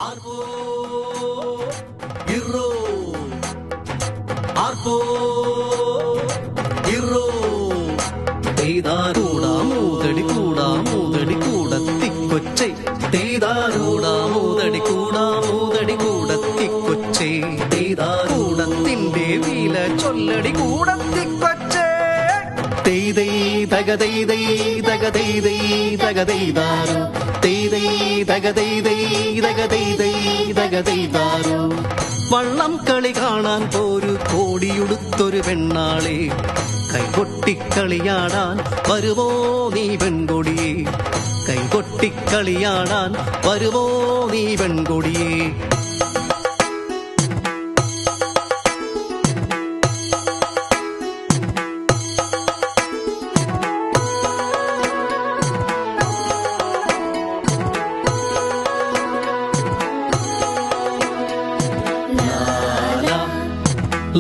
Arbo, Irro, Arbo, Irro. Teedaruda moodadi koodatti kochai. Teedaruda moodadi koodatti kochai. Teedarudathinte veela cholladi koodatti kochai. Teidai dagadai dagadai dagadai daru. Teidai dagadai daru. വള്ളം കളി കാണാൻ പോരു കോടിയുടുത്തൊരു പെണ്ണാളെ കൈകൊട്ടിക്കളിയാടാൻ വരുമോ നീ പെൺകൊടിയെ കൈകൊട്ടിക്കളിയാടാൻ വരുമോ നീ പെൺകൊടിയെ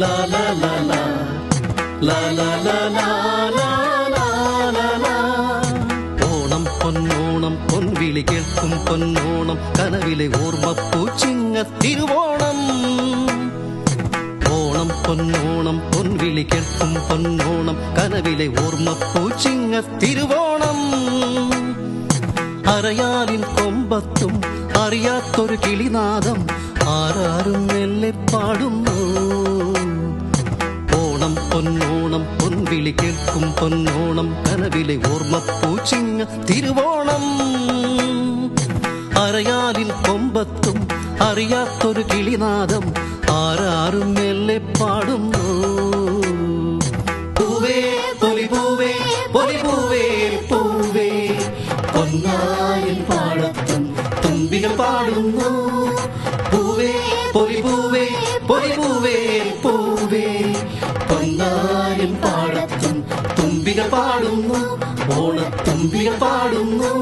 La la la la la la la la la la la la. Onam പൊന്നോണം പൊൻവിളി കേൾക്കും പൊന്നോണം കനവിലെ ഓർമ്മപ്പൂ ചിങ്ങ തിരുവോണം. ഓണം പൊന്നോണം പൊൻവിളി കേൾക്കും പൊന്നോണം കനവിലെ ഓർമ്മപ്പൂ ചിങ്ങ തിരുവോണം. അരയാലിൻ കൊമ്പത്തും അറിയാത്തൊരു കിളിനാദം ആരാരും മെല്ലെ പാടുന്നു. ഓണം പൊന്നോണം പൊൻവിളി കേൾക്കും പൊന്നോണം കനവിലെ ഓർമ്മപ്പൂ ചിങ്ങ തിരുവോണം. അരയാലിൻ കൊമ്പത്തും അറിയാത്തൊരു കിളിനാദം ആരാരും മെല്ലെ പാടുന്നു. പൂവേ പൊലിപൂവേ പൊലിപൂവേ പൂവേ പൊന്നായൻ പാടത്തും തുമ്പികൾ പാടുന്നു. പൂവേ പൊലിപൂവേ പൊലിപൂവേ പൂവേ പൊന്നായൻ പാടത്തും തുമ്പികൾ പാടുന്നു. ഓണത്തുമ്പികൾ പാടുന്നു.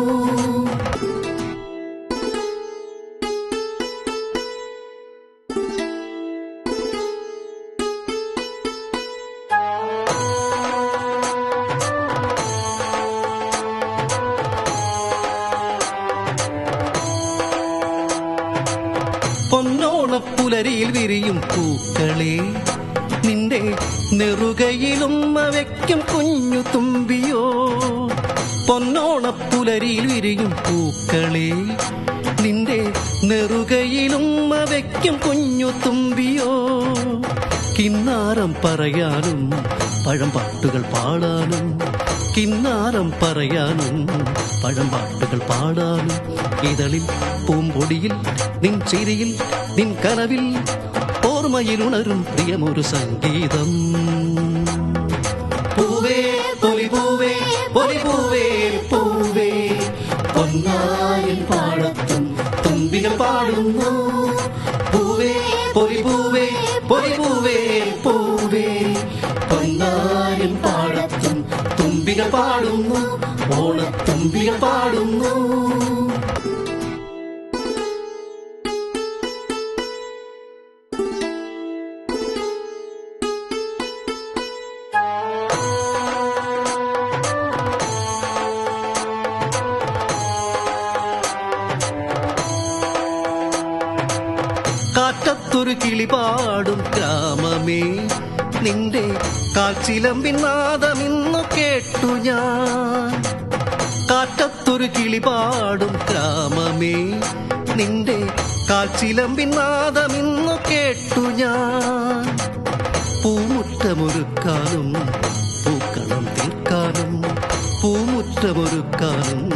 പൊന്നോണപ്പുലരിയിൽ വിരിയും പൂക്കളെ നിന്റെ നെറുകയിലുമ്മ വയ്ക്കും കുഞ്ഞു തുമ്പിയോ. പൊന്നോണപ്പുലരിയിൽ വിരിയും പൂക്കളെ നിന്റെ നെറുകയിലുമ്മ വയ്ക്കും കുഞ്ഞു തുമ്പിയോ. കിന്നാരം പറയാനും പഴംപാട്ടുകൾ പാടാനും കിന്നാരം പറയാനും പഴംപാട്ടുകൾ പാടാനും ഇതളിൽ പൂമ്പൊടിയിൽ നിൻ ചിരിയിൽ നിൻ കനവിൽ ഓർമ്മയിൽ ഉണരും പ്രിയമൊരു സംഗീതം. പൂവേ പൊലിപൂവേ പൊലിപൂവേ പൂവേ പൊന്നായൻ പാടത്തും തുമ്പികൾ പാടുന്നു. പൂവേ പൊലിപൂവേ പൊലിപൂവേ പൂവേ പൊന്നായൻ പാടത്തും തുമ്പികൾ പാടുന്നു. ഓണത്തുമ്പികൾ പാടുന്നു. കാറ്റത്തൊരു കിളി പാടും ഗ്രാമമേ നിന്റെ കാൽച്ചിലമ്പിൻ നാദമിന്നു കേട്ടു ഞാൻ. കാറ്റത്തൊരു കിളി പാടും ഗ്രാമമേ നിന്റെ കാൽച്ചിലമ്പിൻ നാദമിന്നു കേട്ടു ഞാൻ. പൂമുറ്റമൊരുക്കാനും പൂക്കളം തീർക്കാനും പൂമുറ്റമൊരുക്കാനും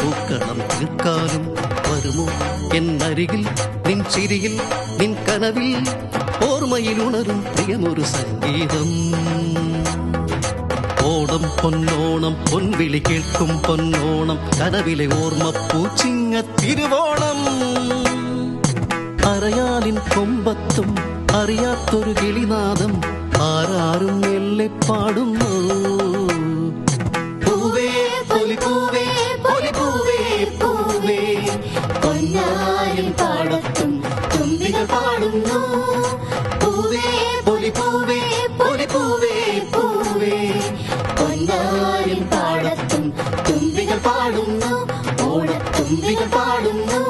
പൂക്കളം തീർക്കാനും വരുമോ എന്നരികിൽ നിൻ ചിരിയിൽ നിൻ കനവിൽ ഓർമ്മയിൽ ഉണരും പ്രിയമൊരു സംഗീതം. ഓണം പൊന്നോണം പൊൻവിളി കേൾക്കും പൊന്നോണം കനവിലെ ഓർമ്മപ്പൂ ചിങ്ങ തിരുവോണം. അരയാലിൻ കൊമ്പത്തും അറിയാത്തൊരു കിളിനാദം ആരാരും മെല്ലെ പാടുന്നു. പൂവേ പൊലിപൂവേ പൊലിപൂവേ പൂവേ പൊന്നായൻ പാടത്തും തുമ്പികൾ പാടുന്നു. പൂവേ പൊലിപൂവേ പൊലിപൂവേ പൂവേ പൊന്നായൻ പാടത്തും തുമ്പികൾ പാടുന്നു. ഓണത്തുമ്പികൾ പാടുന്നു.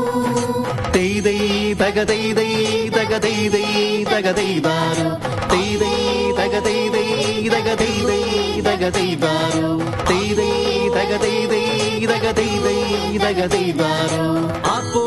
തെയ്തൈ തക തെയ്തൈ തക തെയ്തൈ തക തെയ്താരോ തെയ്തൈ തക തെയ്തൈ തക തെയ്തൈ തക തെയ്താരോ തെയ്തൈ തക തെയ്തൈ തക തെയ്തൈ തക തെയ്താരോ ആപ്പോ